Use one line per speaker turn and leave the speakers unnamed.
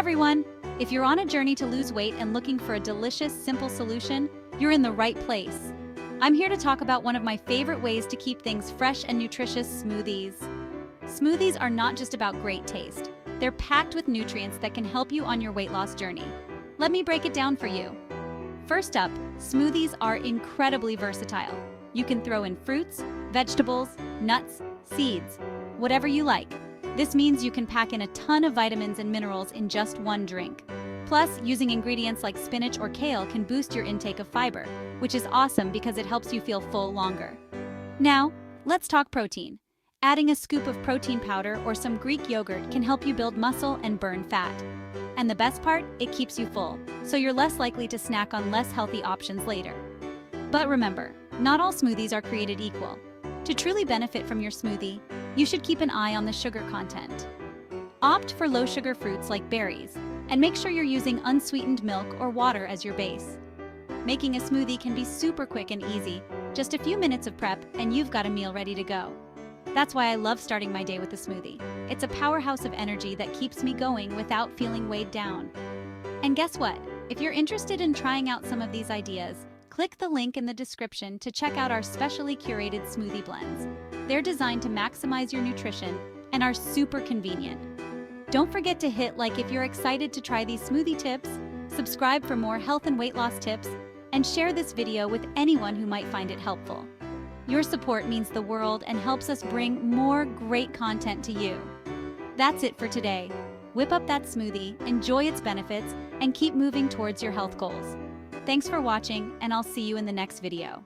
everyone! If you're on a journey to lose weight and looking for a delicious, simple solution, you're in the right place. I'm here to talk about one of my favorite ways to keep things fresh and nutritious: smoothies. Smoothies are not just about great taste. They're packed with nutrients that can help you on your weight loss journey. Let me break it down for you. First up, smoothies are incredibly versatile. You can throw in fruits, vegetables, nuts, seeds, whatever you like. This means you can pack in a ton of vitamins and minerals in just one drink. Plus, using ingredients like spinach or kale can boost your intake of fiber, which is awesome because it helps you feel full longer. Now, let's talk protein. Adding a scoop of protein powder or some Greek yogurt can help you build muscle and burn fat. And the best part, it keeps you full, so you're less likely to snack on less healthy options later. But remember, not all smoothies are created equal. To truly benefit from your smoothie, you should keep an eye on the sugar content. Opt for low-sugar fruits like berries, and make sure you're using unsweetened milk or water as your base. Making a smoothie can be super quick and easy. Just a few minutes of prep, and you've got a meal ready to go. That's why I love starting my day with a smoothie. It's a powerhouse of energy that keeps me going without feeling weighed down. And guess what? If you're interested in trying out some of these ideas, click the link in the description to check out our specially curated smoothie blends. They're designed to maximize your nutrition and are super convenient. Don't forget to hit like if you're excited to try these smoothie tips, subscribe for more health and weight loss tips, and share this video with anyone who might find it helpful. Your support means the world and helps us bring more great content to you. That's it for today. Whip up that smoothie, enjoy its benefits, and keep moving towards your health goals. Thanks for watching, and I'll see you in the next video.